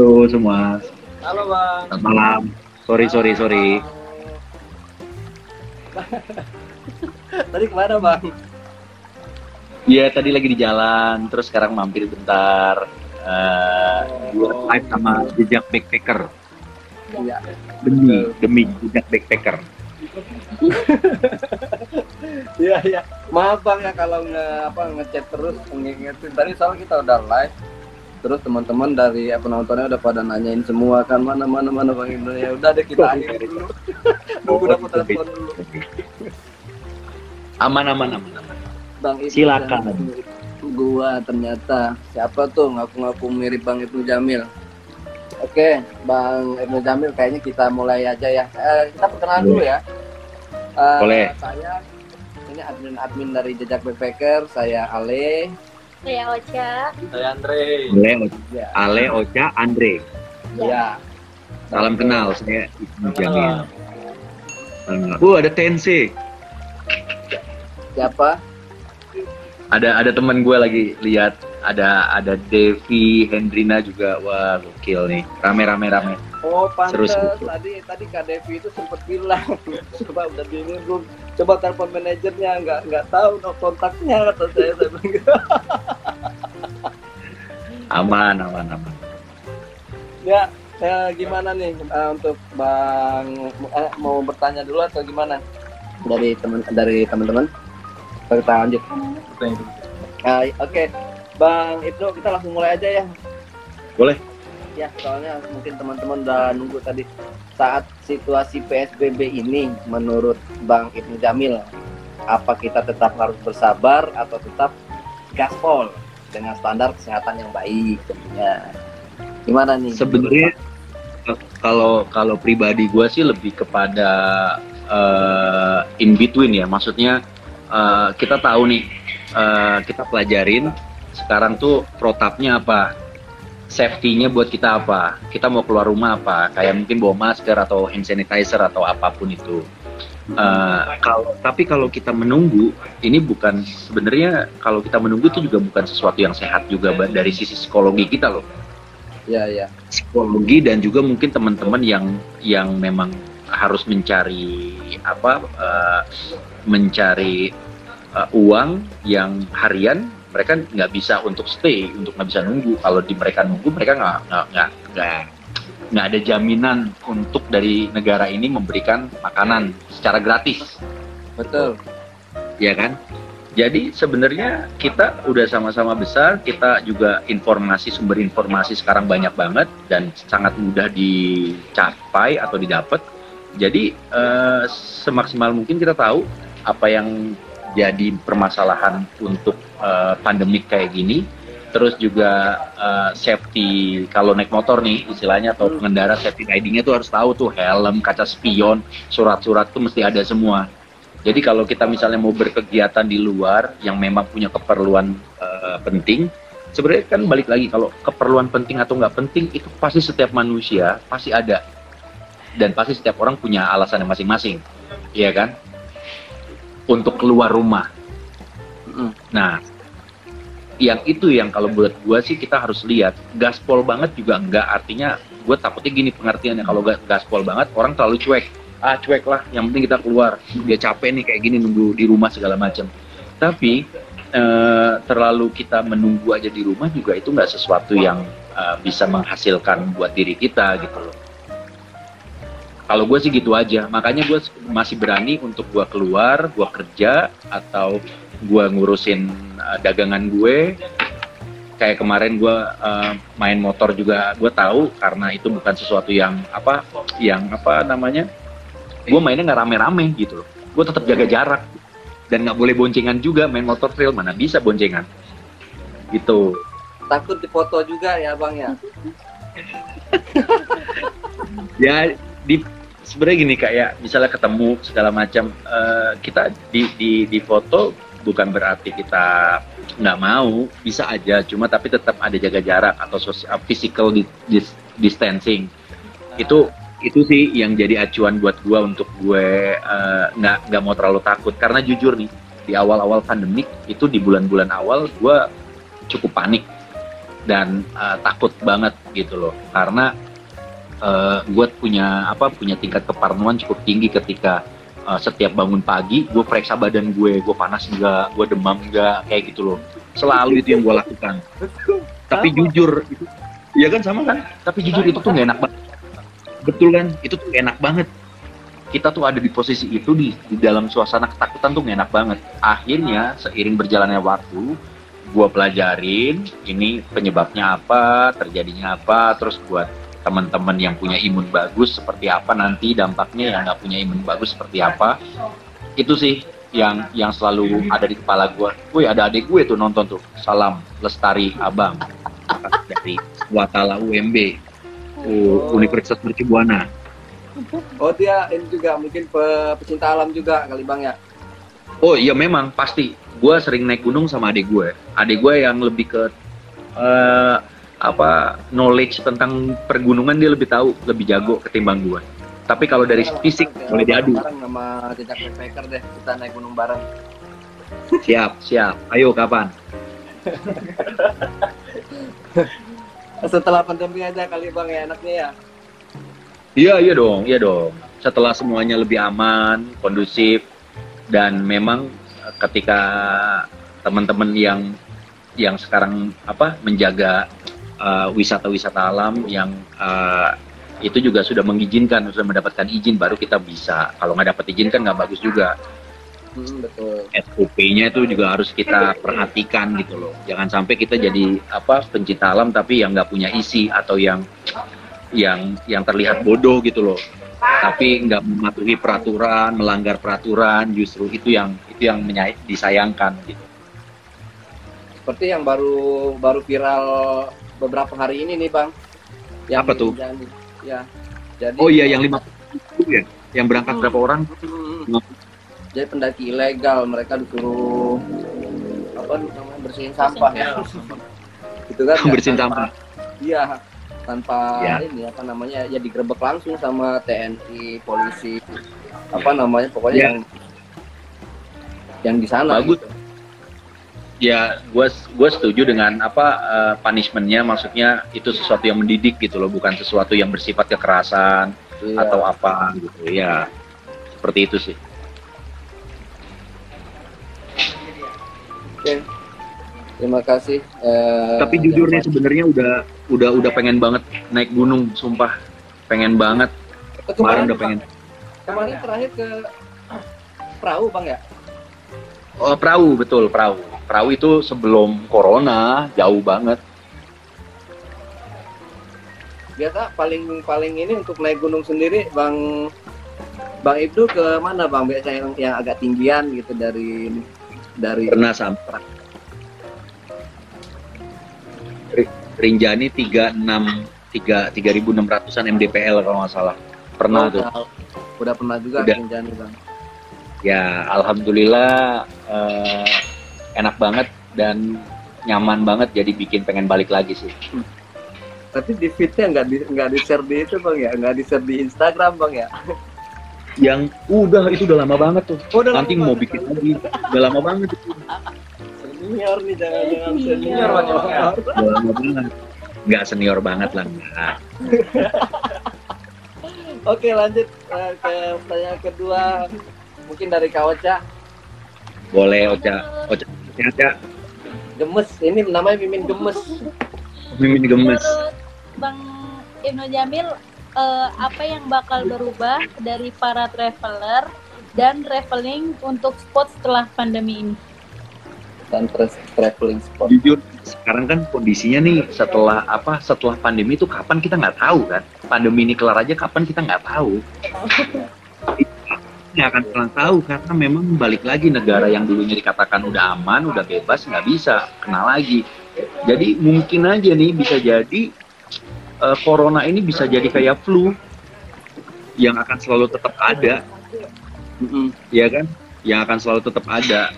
Halo semua, Halo Bang. selamat malam. Sorry. Tadi kemana Bang? Iya tadi lagi di jalan, terus sekarang mampir bentar. Eh, Gue live sama jejak backpacker. Iya. Demi jejak backpacker. Iya. Maaf Bang ya kalau ngechat terus ngingetin. Tadi soalnya kita udah live. Terus teman-teman dari penontonnya udah pada nanyain semua kan mana Bang Ibnu. Ya udah deh kita akhiri dulu. Nunggu dapat telepon dulu. Aman. Bang Ibnu. Silakan. Gua ternyata siapa tuh ngaku-ngaku mirip Bang Ibnu Jamil. Oke, Bang Ibnu Jamil kayaknya kita mulai aja ya. Kita perkenalan dulu ya. Boleh. Saya ini admin dari Jejak Backpacker, saya Ale. Saya Ocha. Saya Andre. Boleh, Ya. Ale, Ocha, Andre. Ya. Salam kenal, saya Ibnu Jamil. Ada Tense. Siapa? Ada teman gue lagi lihat ada Devi, Hendrina juga. Wah, gokil nih. Rame. Oh, pantes. Seru. Tadi Kak Devi itu sempat bilang, coba udah bingung belum? Coba telepon manajernya, nggak tahu no kontaknya kata saya bilang gitu. Aman. Ya, gimana nih untuk Bang mau bertanya dulu atau gimana? Dari teman-teman. Kita lanjut. Oke. Bang Ibnu, kita langsung mulai aja ya. Boleh. Ya, soalnya mungkin teman-teman udah nunggu tadi. Saat situasi PSBB ini, menurut Bang Ibnu Jamil, apa kita tetap harus bersabar atau tetap gaspol dengan standar kesehatan yang baik tentunya? Gimana nih? Sebenarnya kalau pribadi gue sih lebih kepada in between ya. Maksudnya kita tahu nih, kita pelajarin sekarang tuh protapnya apa, safety-nya buat kita apa, kita mau keluar rumah apa, kayak mungkin bawa masker atau hand sanitizer atau apapun itu. Tapi kalau kita menunggu, ini bukan sebenarnya, kalau kita menunggu itu juga bukan sesuatu yang sehat juga dari sisi psikologi kita loh. Ya. Psikologi dan juga mungkin teman-teman yang memang harus mencari uang yang harian. Mereka nggak bisa untuk stay, nggak bisa nunggu. Kalau mereka nunggu, mereka nggak ada jaminan untuk dari negara ini memberikan makanan secara gratis. Betul. Ya kan? Jadi sebenarnya kita udah sama-sama besar, kita juga sumber informasi sekarang banyak banget dan sangat mudah dicapai atau didapat. Jadi semaksimal mungkin kita tahu apa yang jadi permasalahan untuk pandemik kayak gini. Terus juga safety, kalau naik motor nih istilahnya, atau pengendara, safety riding-nya tuh harus tahu tuh helm, kaca spion, surat-surat tuh mesti ada semua. Jadi kalau kita misalnya mau berkegiatan di luar yang memang punya keperluan penting, sebenarnya kan balik lagi, kalau keperluan penting atau nggak penting itu pasti setiap manusia pasti ada, dan pasti setiap orang punya alasannya masing-masing, iya kan, untuk keluar rumah. Nah, yang kalau buat gue sih kita harus lihat, gaspol banget juga enggak, artinya gue takutnya gini pengertiannya, kalau gaspol banget orang terlalu cuek lah, yang penting kita keluar, dia capek nih kayak gini nunggu di rumah segala macam. Tapi terlalu kita menunggu aja di rumah juga itu nggak sesuatu yang bisa menghasilkan buat diri kita gitu loh. Kalau gue sih gitu aja, makanya gue masih berani untuk gue keluar, gue kerja, atau gue ngurusin dagangan gue. Kayak kemarin gue main motor juga, gue tahu karena itu bukan sesuatu yang gue mainnya nggak rame-rame gitu loh. Gue tetap jaga jarak dan nggak boleh boncengan juga, main motor trail mana bisa boncengan gitu. Takut dipoto juga ya Bang ya? Ya sebenarnya gini, kayak misalnya ketemu segala macam, kita di foto bukan berarti kita nggak mau, bisa aja, cuma tapi tetap ada jaga jarak atau physical distancing. Itu sih yang jadi acuan buat gue untuk gue nggak mau terlalu takut, karena jujur nih di awal-awal pandemik itu, di bulan-bulan awal gue cukup panik dan takut banget gitu loh, karena gue punya tingkat keparnoan cukup tinggi ketika setiap bangun pagi gue periksa badan gue panas enggak, gue demam enggak, kayak gitu loh. Selalu itu yang gue lakukan. Tapi jujur itu, ya kan sama kan? Tapi jujur itu tuh nggak enak banget. Betul kan? Itu tuh nggak enak banget. Kita tuh ada di posisi itu di dalam suasana ketakutan tuh nggak enak banget. Akhirnya seiring berjalannya waktu, gue pelajarin ini penyebabnya apa, terjadinya apa, terus buat teman-teman yang punya imun bagus seperti apa nanti dampaknya, yang nggak punya imun bagus seperti apa. Itu sih yang selalu ada di kepala gue. Wih, ada adik gue tuh nonton tuh, Salam Lestari Abang dari Watala UMB, Universitas Mercu Buana. Oh, dia ini juga mungkin pecinta alam juga kali Bang ya? Oh iya, memang pasti. Gue sering naik gunung sama adik gue. Adik gue yang lebih ke knowledge tentang pergunungan, dia lebih tahu, lebih jago ketimbang gue. Tapi kalau dari fisik boleh diadu. Bareng sama jejak backpacker deh, kita naik gunung bareng. Siap. Ayo kapan? Setelah pandemi aja kali Bang ya, enaknya ya. Iya dong. Setelah semuanya lebih aman, kondusif, dan memang ketika teman-teman yang sekarang menjaga wisata-wisata alam yang itu juga sudah mengizinkan, sudah mendapatkan izin, baru kita bisa. Kalau nggak dapat izin kan nggak bagus juga. Betul. SOP-nya itu juga harus kita perhatikan gitu loh. Jangan sampai kita jadi pencinta alam tapi yang nggak punya isi, atau yang terlihat bodoh gitu loh. Tapi nggak mematuhi peraturan, melanggar peraturan, justru itu yang disayangkan gitu. Seperti yang baru viral beberapa hari ini nih Bang. Yang apa tuh? Ya. Jadi oh iya, yang 50 ya, yang berangkat berapa orang? Jadi pendaki ilegal, mereka disuruh bersihin sampah ya. Gitu kan? Bersihin sampah. Iya, tanpa ya. Ya digerebek langsung sama TNI, polisi, pokoknya yang di sana. Bagus. Gitu. Ya, gue setuju dengan punishment-nya, maksudnya itu sesuatu yang mendidik gitu loh, bukan sesuatu yang bersifat kekerasan atau apa gitu ya, seperti itu sih. Oke, terima kasih. Tapi jujurnya sebenarnya udah pengen banget naik gunung, sumpah pengen banget. Kemarin udah pengen. Kemarin terakhir ke perahu Bang ya? Oh, perahu, betul, perahu. Perahu itu sebelum corona, jauh banget. Biasa paling ini untuk naik gunung sendiri Bang Ibnu ke mana Bang? Biasanya yang agak tinggian gitu dari pernah sampai Rinjani 3.600-an mdpl kalau nggak salah. Pernah tuh. Udah pernah juga Rinjani Bang. Ya, alhamdulillah enak banget dan nyaman banget, jadi bikin pengen balik lagi sih. Tapi di feed-nya nggak di-share di itu Bang ya, nggak di-share di Instagram Bang ya? Yang itu udah lama banget tuh. Nanti mau bikin lagi, udah lama banget itu. Senior nih, jangan senior Bang ya. Udah lama banget. Nggak senior banget lah, enggak. Oke, lanjut ke pertanyaan kedua, mungkin dari Kak Ocha. Boleh, Ocha. Gemes, ini namanya Mimin Gemes. Mimin Gemes. Menurut Bang Ibnu Jamil, apa yang bakal berubah dari para traveler dan traveling untuk spot setelah pandemi ini? Dan traveling spot. Jujur, sekarang kan kondisinya nih setelah pandemi itu kapan kita nggak tahu kan. Pandemi ini kelar aja kapan kita nggak tahu. Nggak akan pernah tahu, karena memang balik lagi negara yang dulunya dikatakan udah aman, udah bebas, nggak bisa kena lagi. Jadi mungkin aja nih bisa jadi corona ini bisa jadi kayak flu yang akan selalu tetap ada, ya kan? Yang akan selalu tetap ada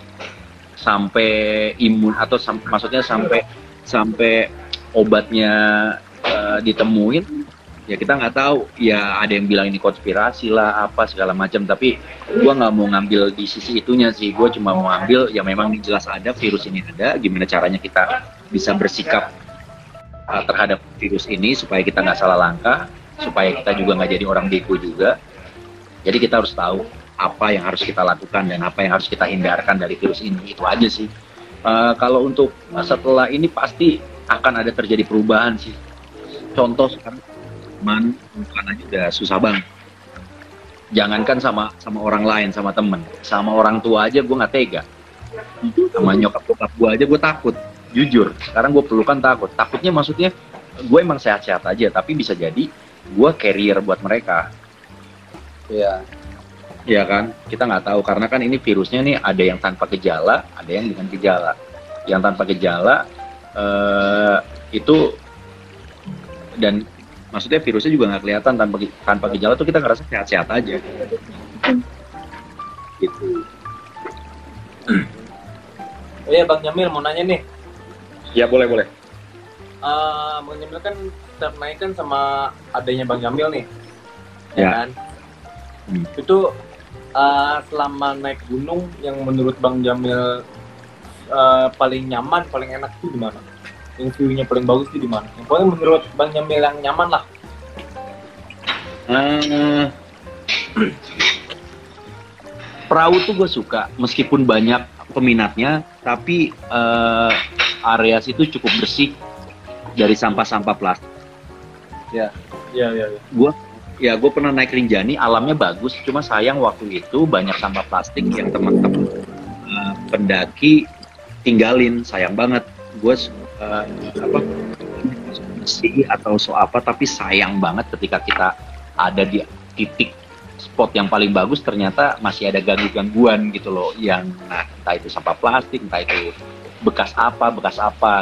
sampai imun, atau maksudnya sampai obatnya ditemuin. Ya kita nggak tahu, ya ada yang bilang ini konspirasi lah apa segala macam, tapi gue nggak mau ngambil di sisi itunya sih. Gue cuma mau ambil ya memang jelas ada virus ini, ada gimana caranya kita bisa bersikap terhadap virus ini supaya kita nggak salah langkah, supaya kita juga nggak jadi orang bego juga. Jadi kita harus tahu apa yang harus kita lakukan dan apa yang harus kita hindarkan dari virus ini. Itu aja sih. Kalau untuk setelah ini pasti akan ada terjadi perubahan sih. Contoh sekarang teman bukan aja udah susah banget. Jangankan sama orang lain, sama temen, sama orang tua aja gue nggak tega. Sama nyokap bokap gue aja gue takut. Jujur, sekarang gue pelukan takut. Takutnya maksudnya gue emang sehat-sehat aja, tapi bisa jadi gue carrier buat mereka. Iya. Iya kan, kita nggak tahu karena kan ini virusnya nih ada yang tanpa gejala, ada yang dengan gejala. Yang tanpa gejala itu dan maksudnya virusnya juga nggak kelihatan tanpa gejala tuh kita ngerasa sehat-sehat aja. Gitu. Oh iya Bang Jamil mau nanya nih. Ya boleh. Bang Jamil kan ternaikkan sama adanya Bang Jamil nih. Ya. Kan? Itu selama naik gunung yang menurut Bang Jamil paling nyaman, paling enak itu di mana? Yang view-nya paling bagus itu di mana? Yang paling menurut Bang Jamil yang nyaman lah. Perahu tuh gue suka, meskipun banyak peminatnya, tapi area situ cukup bersih dari sampah-sampah plastik. Iya. Gue pernah naik Rinjani, alamnya bagus, cuma sayang waktu itu banyak sampah plastik yang teman-teman pendaki tinggalin, sayang banget. Gue bersih atau apa, tapi sayang banget ketika kita ada di titik spot yang paling bagus ternyata masih ada gangguan gitu loh, yang entah itu sampah plastik, entah itu bekas apa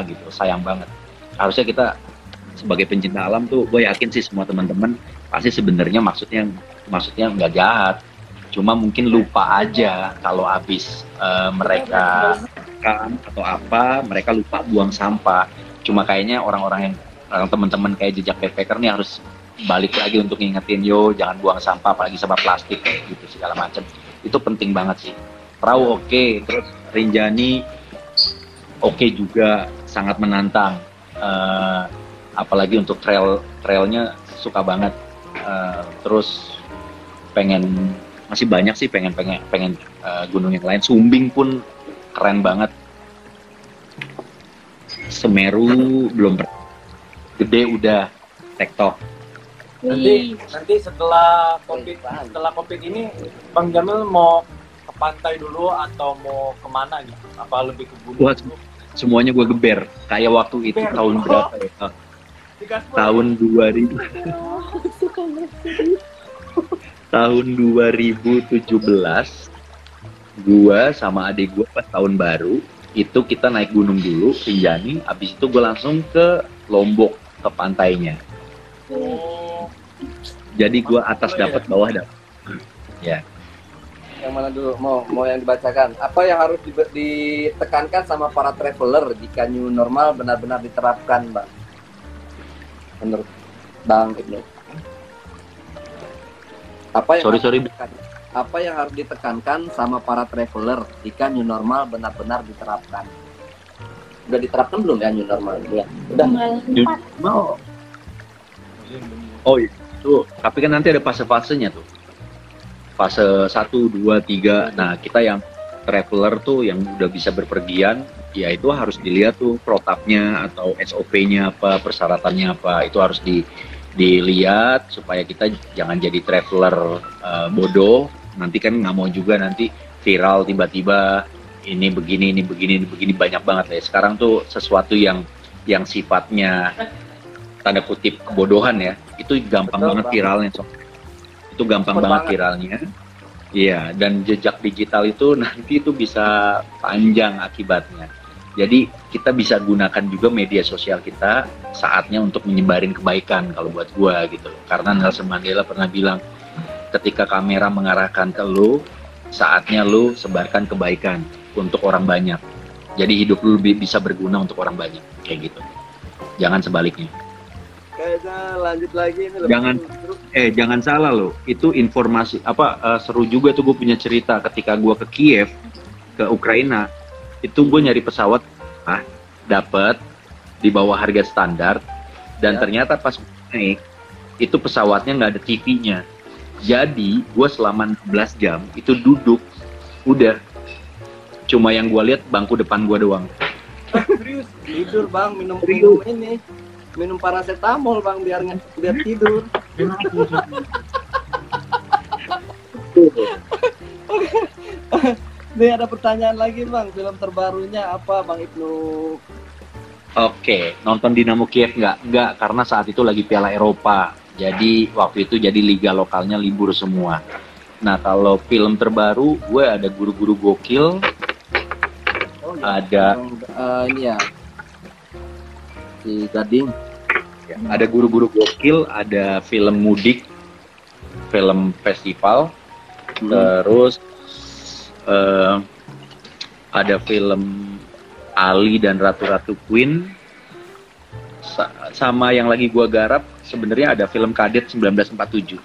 gitu, sayang banget. Harusnya kita sebagai pencinta alam tuh, gue yakin sih semua teman-teman pasti sebenarnya maksudnya nggak jahat, cuma mungkin lupa aja kalau habis mereka kan atau apa, mereka lupa buang sampah. Cuma kayaknya orang teman-teman kayak jejak backpacker nih harus balik lagi untuk ngingetin, yo jangan buang sampah, apalagi sampah plastik kayak gitu segala macam. Itu penting banget sih. Perahu oke, terus Rinjani oke juga, sangat menantang. Apalagi untuk trailnya suka banget. Terus masih banyak sih pengen gunung yang lain. Sumbing pun keren banget. Semeru belum pernah. Gede udah, tektok. Nanti setelah COVID ini Bang Jamil mau ke pantai dulu atau mau kemana gitu? Apa lebih ke gunung? Wah, semuanya gue geber. Kayak waktu itu tahun berapa ya? Tahun 2000. Tahun 2017 gua sama adik gua pas tahun baru itu kita naik gunung dulu Rinjani, habis itu gua langsung ke Lombok, ke pantainya. Jadi gua atas dapat, bawah dapat. Ya. Yang mana dulu mau yang dibacakan? Apa yang harus ditekankan sama para traveler jika new normal benar-benar diterapkan, Bang? Menurut Bang Ibnu. Apa yang harus ditekankan sama para traveler jika new normal benar-benar diterapkan? Udah diterapkan belum ya new normal? Ya. Udah. Oh itu, tapi kan nanti ada fase-fasenya tuh. Fase 1, 2, 3. Nah, kita yang traveler tuh yang udah bisa berpergian, ya itu harus dilihat tuh protapnya atau SOP-nya apa, persyaratannya apa, itu harus dilihat supaya kita jangan jadi traveler bodoh. Nanti kan nggak mau juga nanti viral tiba-tiba ini begini banyak banget ya. Sekarang tuh sesuatu yang sifatnya tanda kutip kebodohan ya, itu gampang banget viralnya. Itu gampang banget viralnya. Iya, dan jejak digital itu nanti itu bisa panjang akibatnya. Jadi kita bisa gunakan juga media sosial kita saatnya untuk menyebarin kebaikan kalau buat gua gitu loh. Karena Nelson Mandela pernah bilang, ketika kamera mengarahkan ke lu, saatnya lu sebarkan kebaikan untuk orang banyak. Jadi hidup lu bisa berguna untuk orang banyak, kayak gitu. Jangan sebaliknya. Kayaknya lanjut lagi ini. Jangan salah loh. Itu informasi seru juga tuh. Gue punya cerita ketika gue ke Kiev, ke Ukraina. Itu gue nyari pesawat, dapat di bawah harga standar. Dan Ya. ternyata pas naik, itu pesawatnya nggak ada TV-nya. Jadi, gue selama 16 jam itu duduk, udah. Cuma yang gue lihat bangku depan gue doang. Serius tidur bang, minum ini, minum paracetamol bang biar tidur. Nih ada pertanyaan lagi bang, film terbarunya apa bang Ibnu? Oke, nonton Dinamo Kiev nggak? Nggak, karena saat itu lagi Piala Eropa. Jadi waktu itu jadi liga lokalnya libur semua. Nah kalau film terbaru, gue ada Guru-Guru Gokil, Oh, ada ini ya si Gading. ada Guru-Guru Gokil, ada film Mudik, film festival, terus ada film Ali dan Ratu-Ratu Queen, sama yang lagi gua garap sebenarnya ada film Kadet 1947.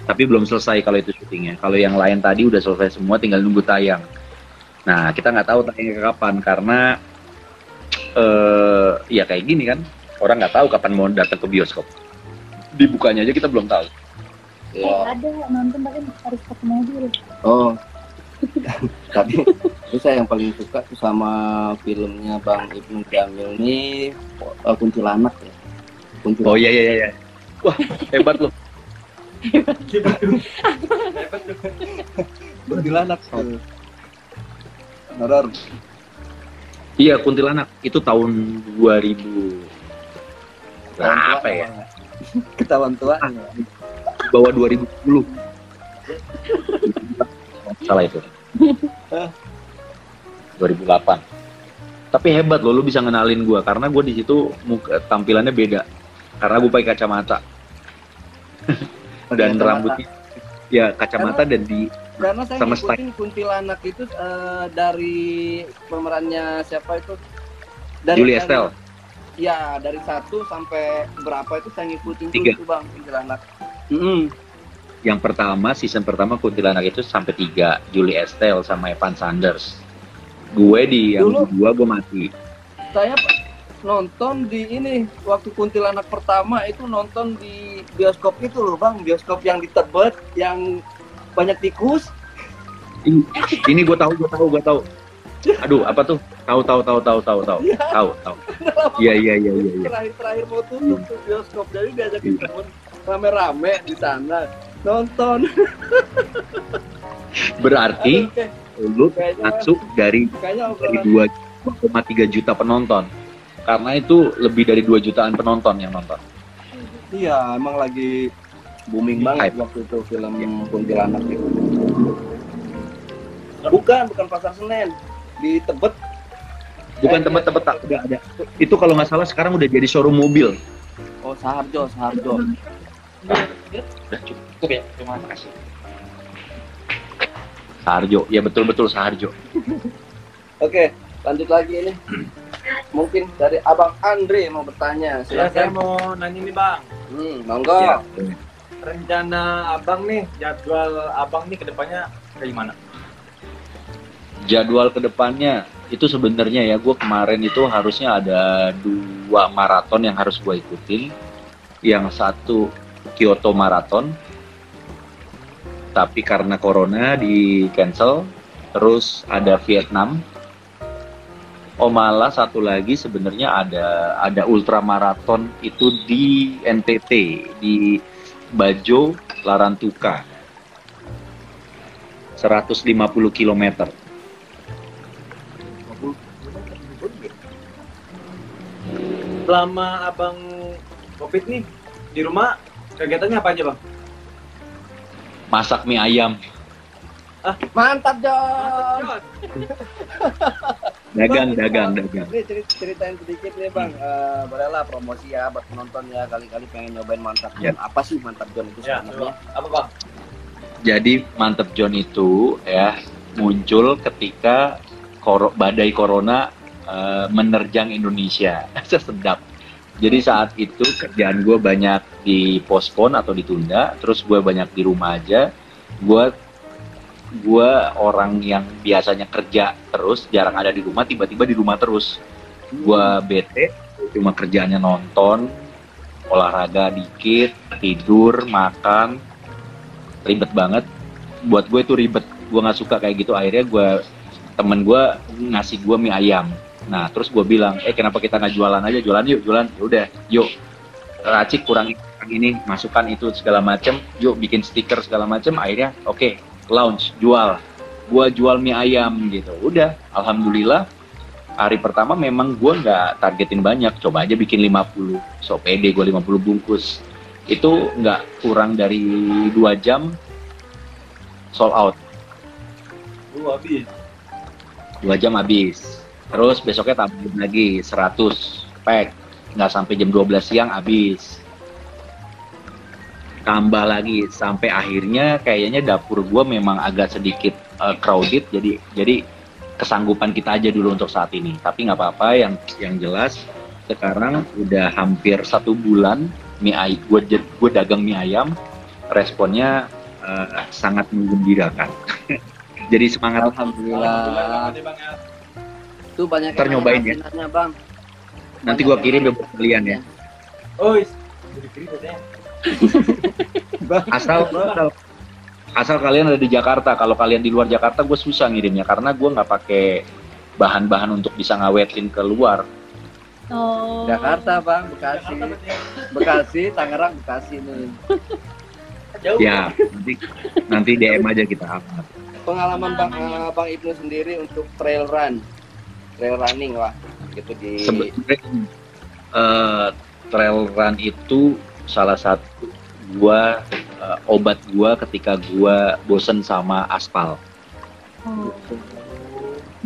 Tapi belum selesai kalau itu syutingnya. Kalau yang lain tadi udah selesai semua, tinggal nunggu tayang. Nah, kita nggak tahu tayangnya kapan karena ya kayak gini kan, orang nggak tahu kapan mau datang ke bioskop. Dibukanya aja kita belum tahu. Ada nonton tapi harus pakai mobil. Oh. Tapi itu saya yang paling suka tuh sama filmnya Bang Ibnu Jamil nih, Kuntilanak ya. Oh iya. Wah, hebat loh. Kuntilanak. Horor. Iya, Kuntilanak itu tahun 2000 berapa ya? Ketahuan tuanya. Bawah 2010. Salah itu. 2008. Tapi hebat loh, lu bisa ngenalin gua karena gua di situ tampilannya beda. Karena gua pakai kacamata. Dan Kacamata. rambutnya ya kacamata dan di Karena saya sama ngikutin Kuntilanak itu dari pemerannya siapa itu? Julie Estelle. Ya, dari 1 sampai berapa itu saya ngikutin 3. itu Bang Kuntilanak. Yang pertama, season pertama Kuntilanak itu sampai 3, Julie Estelle sama Evan Sanders. Gue di yang Dulu- kedua gue mati. Saya nonton di ini waktu Kuntilanak pertama itu nonton di bioskop itu loh Bang, bioskop yang di Tebet yang banyak tikus. Ini gue tahu. Aduh, apa tuh? Tahu. Iya. Terakhir mau tutup tuh bioskop, jadi diajakin temen rame-rame di sana nonton. Berarti lu Kayaknya- masuk dari Kayaknya obrolan 2,3 juta penonton. Karena itu lebih dari 2 jutaan penonton yang nonton. iya emang lagi booming banget Hype. waktu itu film Kuntilanak itu. Bukan Pasar Senen di Tebet. Bukan Tebet tak udah ada. Itu kalau nggak salah sekarang udah jadi showroom mobil. Oh Saharjo. Udah cukup ya, terima kasih. Saharjo, ya betul Saharjo. Oke, lanjut lagi ini. Mungkin dari Abang Andre mau bertanya. Ya, saya Silakan. mau nanya nih bang, Monggo. Ya. rencana abang nih, jadwal abang nih kedepannya kayak gimana? Jadwal kedepannya itu sebenarnya ya, gue kemarin itu harusnya ada 2 maraton yang harus gue ikutin. Yang satu Kyoto Marathon, tapi karena corona di cancel. Terus ada Vietnam. Oh malah satu lagi sebenarnya ada ultra marathon itu di NTT, di Bajo Larantuka, 150 km. Selama abang COVID nih di rumah kegiatannya apa aja bang? Masak mie ayam, Mantap Jon. dagang. Nih ceritain sedikit nih Bang. Bolehlah promosi ya buat penonton ya, kali-kali pengen nyobain Mantap Jon. Apa sih Mantap Jon itu Ya, sebenarnya? apa bang? Jadi Mantep John itu ya muncul ketika badai corona menerjang Indonesia. Sedap. Jadi saat itu kerjaan gue banyak dipospon atau ditunda, terus gue banyak di rumah aja. Gue orang yang biasanya kerja terus, jarang ada di rumah, tiba-tiba di rumah terus. Gue bete, cuma kerjaannya nonton, olahraga dikit, tidur, makan, ribet banget. Buat gue itu ribet, gue nggak suka kayak gitu. Akhirnya temen gue ngasih gue mie ayam. Nah terus gue bilang, kenapa kita nggak jualan aja, jualan yuk, jualan. Yaudah, yuk racik kurang ini, masukkan itu segala macem, yuk bikin stiker segala macem. Akhirnya oke, launch, jual. Gue jual mie ayam gitu. Udah, alhamdulillah. Hari pertama memang gue nggak targetin banyak, coba aja bikin 50, so pede gue 50 bungkus. Itu nggak kurang dari 2 jam sold out. Habis. 2 jam habis. Terus besoknya tambahin lagi 100 pack, nggak sampai jam 12 siang habis. Tambah lagi sampai akhirnya kayaknya dapur gue memang agak sedikit crowded, jadi kesanggupan kita aja dulu untuk saat ini. Tapi nggak apa-apa, yang jelas sekarang udah hampir 1 bulan gue dagang mie ayam, responnya sangat menggembirakan. Jadi semangat. Alhamdulillah. Tuh banyak Ntar nyobain ya. nanya, Bang. Nanti gue kirim ke kalian ya. Oh, jadi kirim katanya. Asal kalian ada di Jakarta. Kalau kalian di luar Jakarta, gue susah ngirimnya karena gue nggak pakai bahan-bahan untuk bisa ngawetin keluar. Oh. Jakarta, Bang, Bekasi, Tangerang, Bekasi nih. Jauh. Ya, nanti DM aja kita apa. Pengalaman Bang Ibnu sendiri untuk trail running lah, gitu di. Sebenarnya trail run itu salah satu obat gua ketika gua bosen sama aspal. Oh.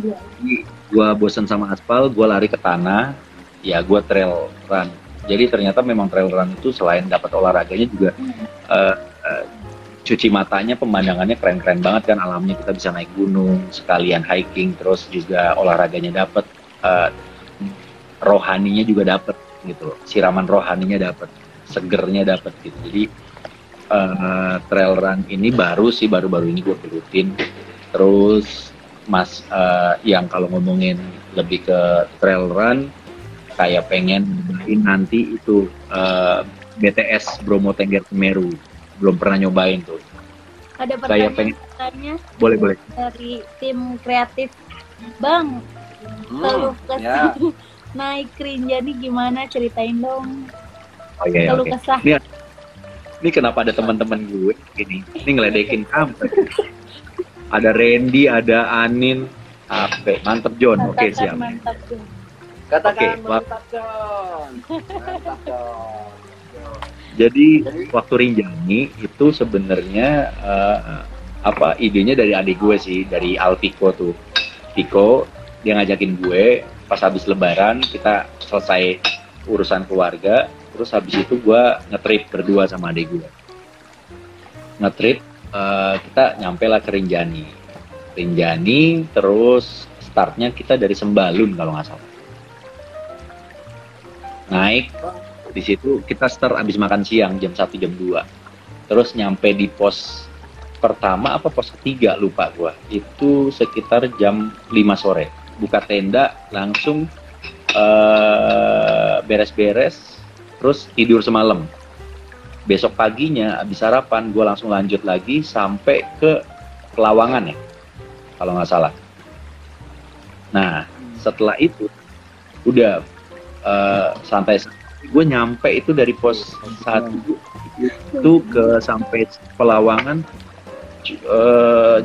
Jadi gua bosen sama aspal, gua lari ke tanah, ya gua trail run. Jadi ternyata memang trail run itu selain dapat olahraganya juga cuci matanya, pemandangannya keren-keren banget kan, alamnya kita bisa naik gunung, sekalian hiking, terus juga olahraganya dapat, rohaninya juga dapat gitu, siraman rohaninya dapat, segernya dapat gitu. Jadi trail run ini baru-baru ini gue gelutin. Terus yang kalau ngomongin lebih ke trail run, kayak pengen nyobain nanti itu BTS Bromo Tengger Semeru, belum pernah nyobain tuh. Ada Kayak pertanyaan boleh dari tim kreatif, Bang. Keluh kesah naik Rinjani gimana, ceritain dong. Oh iya, Keluh oke. kesah. Ini kenapa ada teman-teman gue ini ngeledekin kamu. Ada Randy, ada Anin, mantep John. Oke, siap. Mantap tuh. Katakan Oke, mantap, John. Mantap, John. Jadi waktu Rinjani itu sebenarnya idenya dari adik gue sih, dari Alpiko tuh. Piko dia ngajakin gue pas habis Lebaran, kita selesai urusan keluarga, terus habis itu gue ngetrip berdua sama adik gue. Ngetrip, kita nyampe lah ke Rinjani. Terus startnya kita dari Sembalun kalau nggak salah. Naik. Di situ kita start abis makan siang jam 1 jam 2. Terus nyampe di pos pertama apa pos ketiga lupa gua. Itu sekitar jam 5 sore. Buka tenda langsung beres-beres terus tidur semalam. Besok paginya abis sarapan gua langsung lanjut lagi sampai ke Pelawangan ya. Kalau nggak salah. Nah, setelah itu udah santai. Gue nyampe itu dari pos 1 itu ke sampai Pelawangan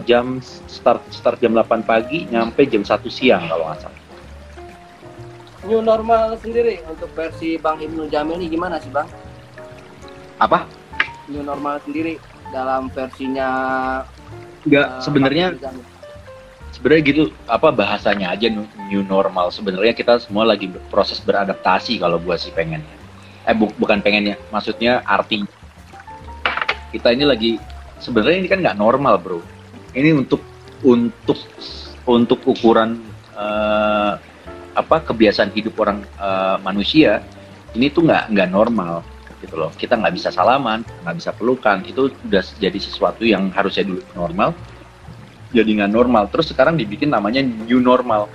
jam start jam 8 pagi, nyampe jam 1 siang kalau nggak salah. New normal sendiri untuk versi Bang Ibnu Jamil ini gimana sih, Bang? Apa? New normal sendiri dalam versinya Enggak, sebenarnya gitu, bahasanya aja new normal. Sebenarnya kita semua lagi proses beradaptasi kalau gua sih pengennya. Bukan pengennya, maksudnya artinya kita ini lagi sebenarnya ini kan nggak normal, bro. Ini untuk ukuran kebiasaan hidup orang manusia ini tuh nggak normal gitu loh. Kita nggak bisa salaman, nggak bisa pelukan, itu udah jadi sesuatu yang harusnya dulu normal jadi nggak normal. Terus sekarang dibikin namanya new normal.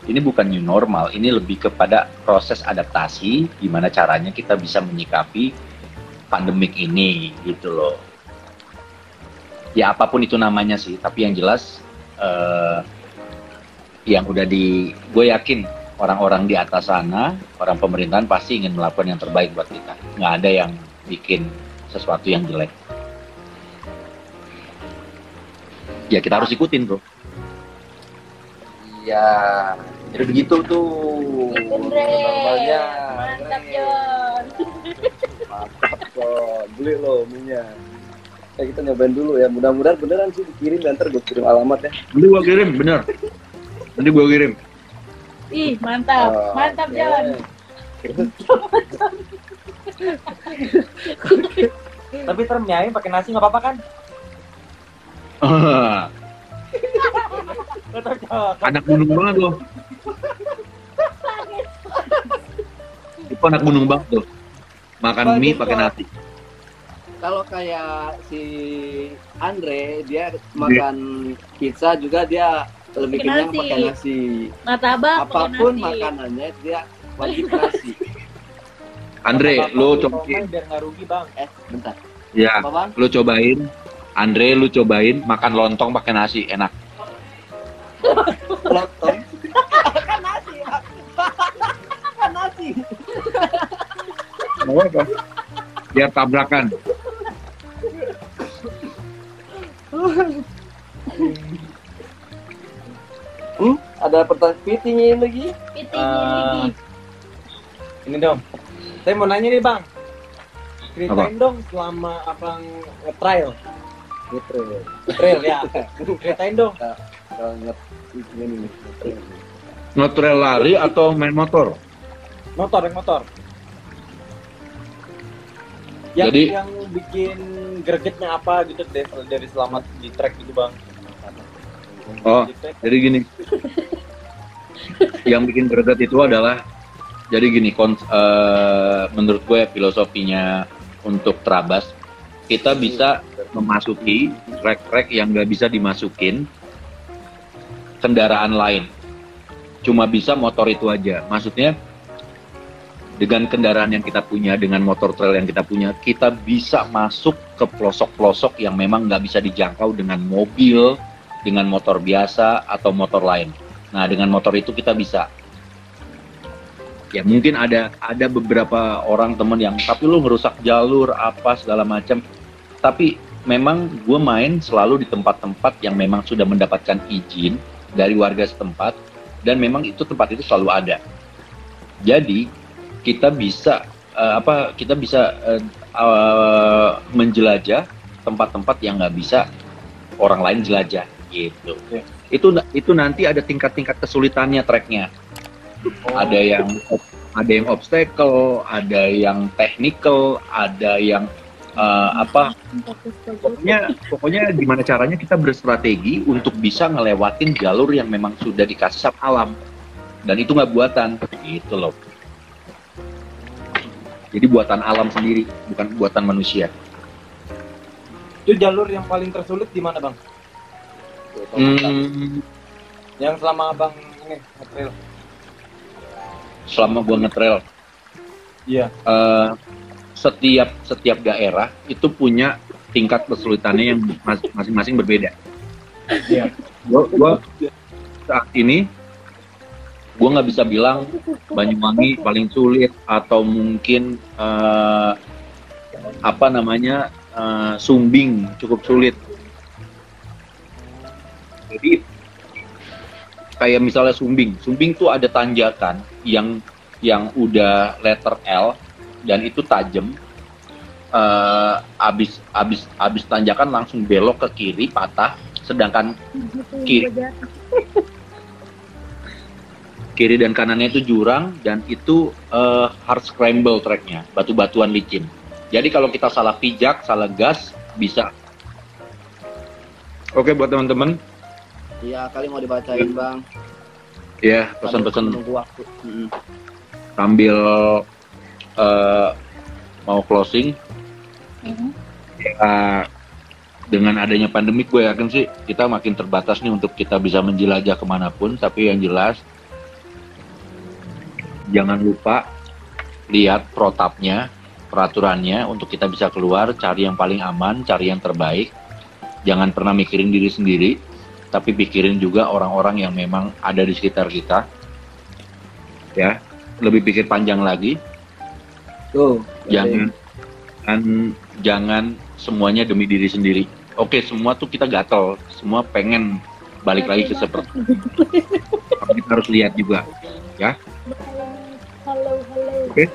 Ini bukan new normal, ini lebih kepada proses adaptasi, gimana caranya kita bisa menyikapi pandemik ini, gitu loh. Ya apapun itu namanya sih, tapi yang jelas yang udah gue yakin orang-orang di atas sana, orang pemerintahan pasti ingin melakukan yang terbaik buat kita. Nggak ada yang bikin sesuatu yang jelek. Ya kita harus ikutin, bro. Iya, jadi begitu tuh. Gitu, Andre. Normalnya. Mantap, Keren. Jon. Mantap kok, beli loh minyak. Kita nyobain dulu ya, mudah-mudahan beneran sih dikirim dan ntar gue kirim alamat ya. Nanti gue kirim, bener. Nanti gue kirim. Ih, mantap. Oh, Mantap, oke. Jon. Tapi ntar mie ayam pakai nasi nggak apa-apa kan? Nggak cocok. Anak gunung banget loh. Itu anak gunung banget loh. Makan mie pakai nasi. Kalau kayak si Andre, dia makan pizza juga dia lebih Pakai kenyang nasi. pakai nasi. Martabak pakai Apapun nasi. makanannya dia wajib nasi. Andre, Nggak apa-apa, lo bang, cobain. biar nggak rugi bang. Bentar. Ya, Apa bang? lo cobain. Andre, lo cobain makan lontong pakai nasi, enak. Lontong. Kan nasi, Pak. Kan nasi. Mau apa? Biar tabrakan. Ada pertanyaan pitingin lagi. Piting Ah. lagi. Ini dong. Saya mau nanya nih bang. Ceritain dong selama abang nge-trial. Nge-trial ya. Ceritain dong. Kalau ini nih. Nge-trail lari atau main motor? Motor, yang motor. Yang, Jadi- yang bikin gregetnya apa gitu dari selamat di track gitu bang. Oh, Di track. jadi gini. Yang bikin greget itu adalah, jadi gini, menurut gue filosofinya untuk Trabas, kita bisa memasuki track-track yang nggak bisa dimasukin kendaraan lain. Cuma bisa motor itu aja. Maksudnya, dengan kendaraan yang kita punya, dengan motor trail yang kita punya, kita bisa masuk ke pelosok-pelosok yang memang nggak bisa dijangkau dengan mobil, dengan motor biasa, atau motor lain. Nah, dengan motor itu kita bisa. Ya mungkin ada beberapa orang temen yang, tapi lu ngerusak jalur, apa, segala macam. Tapi memang gue main selalu di tempat-tempat yang memang sudah mendapatkan izin dari warga setempat, dan memang itu tempat itu selalu ada. Jadi kita bisa menjelajah tempat-tempat yang nggak bisa orang lain jelajah gitu. Oke. Itu nanti ada tingkat-tingkat kesulitannya tracknya. Oh. Ada yang obstacle, ada yang technical, ada yang pokoknya gimana caranya kita berstrategi untuk bisa ngelewatin jalur yang memang sudah dikasih sama alam, dan itu nggak buatan gitu loh. Jadi buatan alam sendiri, bukan buatan manusia. Itu jalur yang paling tersulit di mana bang? Yang selama abang ini nge-trail. Selama gua nge-trail, Iya. setiap daerah itu punya tingkat kesulitannya yang masing-masing berbeda. Iya. Gua saat ini gua nggak bisa bilang Banyuwangi paling sulit atau mungkin Sumbing cukup sulit. Jadi kayak misalnya Sumbing tuh ada tanjakan yang udah letter L dan itu tajam. Abis tanjakan langsung belok ke kiri patah, sedangkan kiri dan kanannya itu jurang, dan itu hard scramble tracknya, batu-batuan licin. Jadi kalau kita salah pijak, salah gas, bisa. Oke, buat teman-teman, Iya, kali mau dibacain bang. ya pesan-pesan Nunggu waktu. sambil mau closing. Ya, dengan adanya pandemik, gue yakin sih kita makin terbatas nih untuk kita bisa menjelajah kemanapun. Tapi yang jelas jangan lupa lihat protapnya, peraturannya untuk kita bisa keluar, cari yang paling aman, cari yang terbaik. Jangan pernah mikirin diri sendiri, tapi pikirin juga orang-orang yang memang ada di sekitar kita. Ya, lebih pikir panjang lagi. Tuh. Jangan semuanya demi diri sendiri. Oke, semua tuh kita gatel, semua pengen balik lagi ke seperti. Tapi kita harus lihat juga, ya. Halo. Oke.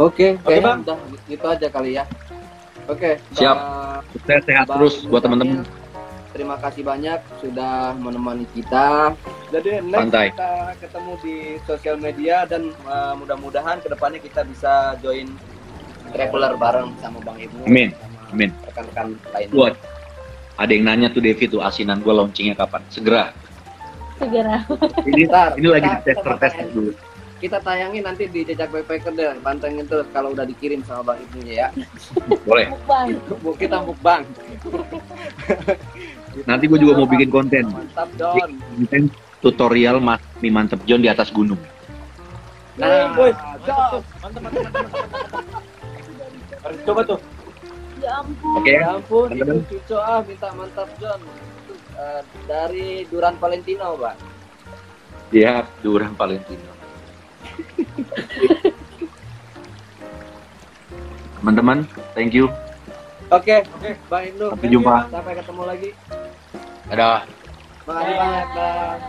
Oke, kayaknya Bang. udah gitu aja kali ya. Oke. Siap. Bang- Sehat Bang terus Ibnu buat Jamil, teman-teman. Terima kasih banyak sudah menemani kita. Jadi next Santai. kita ketemu di sosial media dan mudah-mudahan kedepannya kita bisa join traveler bareng sama Bang Ibnu. Amin. Sama Amin. rekan-rekan lainnya. Buat ada yang nanya tuh Devi tuh asinan gue launchingnya kapan? Segera. Ini Ntar, ini lagi kita tes tayangin- dulu. Kita tayangin nanti di Jejak Backpacker deh, pantengin terus kalau udah dikirim sama Bang Ibnunya ya. Boleh. Mukbang. Kita mukbang. Nanti gue juga mau bikin konten. Mantap Don. Konten tutorial mie mantep John di atas gunung. Nah, Boy, mantap. mantap. Harus coba tuh. Ya ampun. Oke. Ya ampun, Teman-teman. itu Cuco minta mantap John. Dari Duran Valentino, Pak. Dia Duran Valentino. Teman-teman, thank you. Oke, Bang Ibnu. Sampai jumpa. Sampai ketemu lagi. Dadah. Makasih banyak, Bang.